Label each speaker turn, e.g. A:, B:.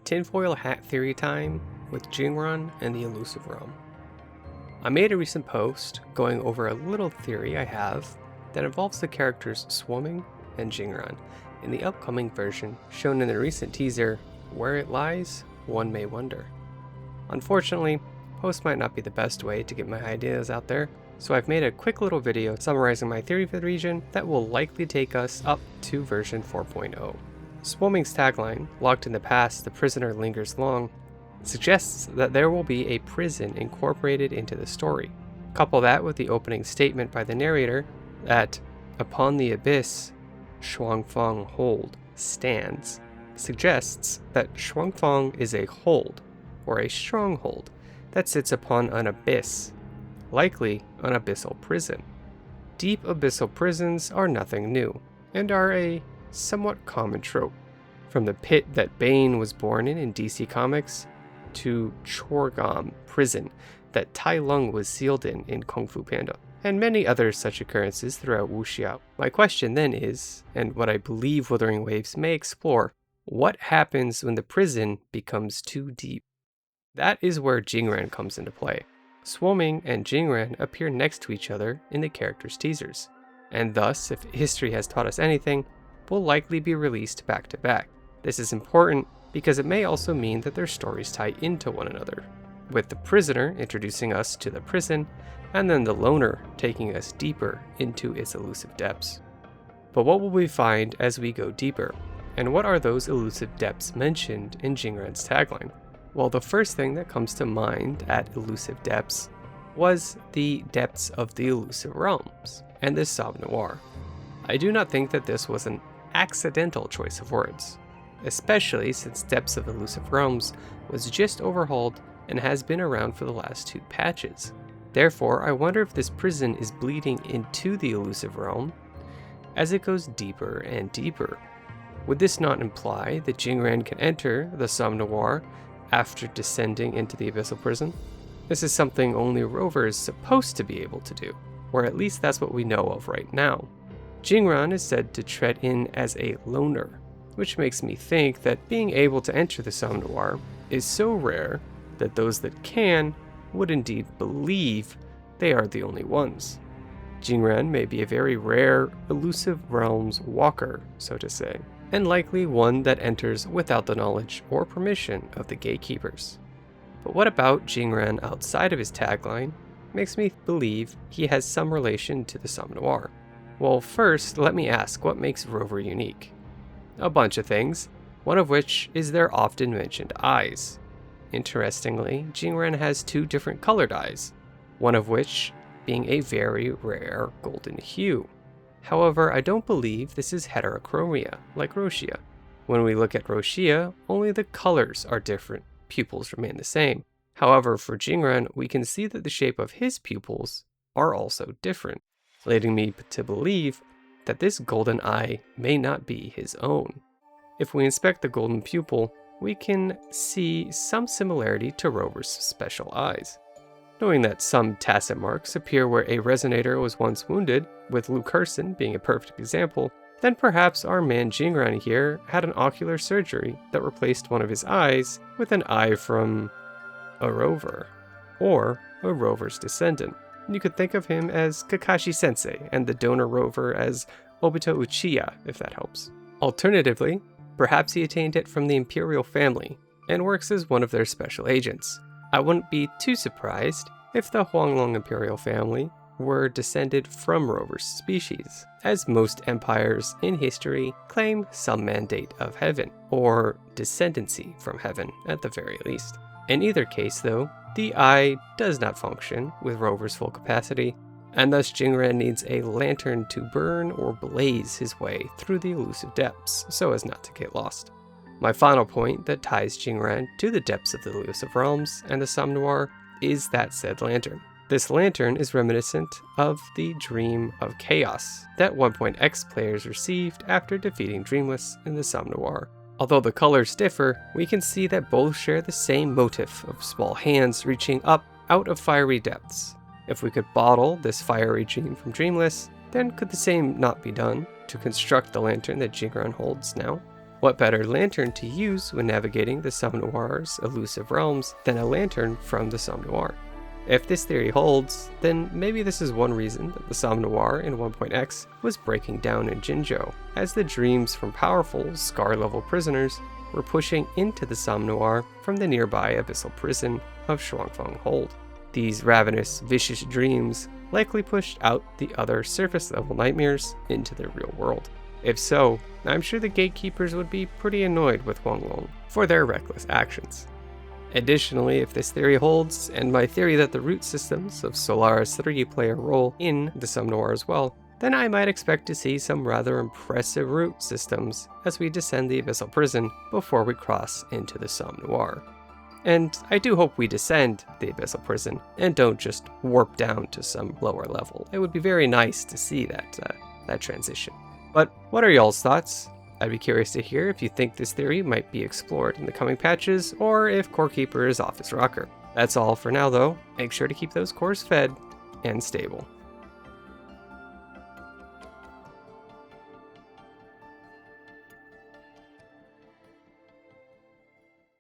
A: Tinfoil hat theory time with Jingran and the elusive realm. I made a recent post going over a little theory I have that involves the characters Xuanfang and Jingran in the upcoming version shown in the recent teaser. Where it lies, one may wonder. Unfortunately, post might not be the best way to get my ideas out there, so I've made a quick little video summarizing my theory for the region that will likely take us up to version 4.0. Xuanfang's tagline, "Locked in the past, the prisoner lingers long," suggests that there will be a prison incorporated into the story. Couple that with the opening statement by the narrator that, "Upon the abyss, Xuanfang hold stands," suggests that Xuanfang is a hold, or a stronghold, that sits upon an abyss, likely an abyssal prison. Deep abyssal prisons are nothing new, and are a somewhat common trope. From the pit that Bane was born in DC Comics, to Chorgam prison that Tai Lung was sealed in Kung Fu Panda, and many other such occurrences throughout wuxia. My question then is, and what I believe Wuthering Waves may explore, what happens when the prison becomes too deep? That is where Jingran comes into play. Xuanfang and Jingran appear next to each other in the characters' teasers, and thus, if history has taught us anything, will likely be released back to back. This is important because it may also mean that their stories tie into one another, with the prisoner introducing us to the prison, and then the loner taking us deeper into its elusive depths. But what will we find as we go deeper? And what are those elusive depths mentioned in Jingran's tagline? Well, the first thing that comes to mind at elusive depths was the depths of the elusive realms and the Somnoire. I do not think that this was an accidental choice of words, especially since Depths of Elusive Realms was just overhauled and has been around for the last 2 patches. Therefore, I wonder if this prison is bleeding into the elusive realm as it goes deeper and deeper. Would this not imply that Jingran can enter the Somnoire after descending into the abyssal prison? This is something only Rover is supposed to be able to do, or at least that's what we know of right now. Jingran is said to tread in as a loner, which makes me think that being able to enter the Somnoire is so rare that those that can would indeed believe they are the only ones. Jingran may be a very rare elusive realms walker, so to say, and likely one that enters without the knowledge or permission of the gatekeepers. But what about Jingran outside of his tagline makes me believe he has some relation to the Somnoire? Well, first, let me ask what makes Rover unique. A bunch of things, one of which is their often mentioned eyes. Interestingly, Jingran has 2 different colored eyes, one of which being a very rare golden hue. However, I don't believe this is heterochromia, like Roshia. When we look at Roshia, only the colors are different, pupils remain the same. However, for Jingran, we can see that the shape of his pupils are also different, leading me to believe that this golden eye may not be his own. If we inspect the golden pupil, we can see some similarity to Rover's special eyes. Knowing that some tacit marks appear where a resonator was once wounded, with Luke Carson being a perfect example, then perhaps our man Jingran here had an ocular surgery that replaced one of his eyes with an eye from a Rover, or a Rover's descendant. You could think of him as Kakashi Sensei and the donor Rover as Obito Uchiha, if that helps. Alternatively, perhaps he attained it from the Imperial family and works as one of their special agents. I wouldn't be too surprised if the Huanglong Imperial family were descended from Rover's species, as most empires in history claim some mandate of heaven, or descendancy from heaven at the very least. In either case though, the eye does not function with Rover's full capacity, and thus Jingran needs a lantern to burn or blaze his way through the elusive depths so as not to get lost. My final point that ties Jingran to the depths of the elusive realms and the Somnoire is that said lantern. This lantern is reminiscent of the Dream of Chaos that 1.x players received after defeating Dreamless in the Somnoire. Although the colors differ, we can see that both share the same motif of small hands reaching up out of fiery depths. If we could bottle this fiery dream from Dreamless, then could the same not be done to construct the lantern that Jingran holds now? What better lantern to use when navigating the Somnoire's elusive realms than a lantern from the Somnoire? If this theory holds, then maybe this is one reason that the Somnoire in 1.x was breaking down in Jinzhou, as the dreams from powerful, Scar-level prisoners were pushing into the Somnoire from the nearby abyssal prison of Xuanfang Hold. These ravenous, vicious dreams likely pushed out the other surface-level nightmares into the real world. If so, I'm sure the gatekeepers would be pretty annoyed with Huanglong for their reckless actions. Additionally, if this theory holds, and my theory that the root systems of Solaris 3 play a role in the Somnoire as well, then I might expect to see some rather impressive root systems as we descend the abyssal prison before we cross into the Somnoire. And I do hope we descend the abyssal prison and don't just warp down to some lower level. It would be very nice to see that transition. But what are y'all's thoughts? I'd be curious to hear if you think this theory might be explored in the coming patches, or if Core Keeper is off his rocker. That's all for now though. Make sure to keep those cores fed and stable.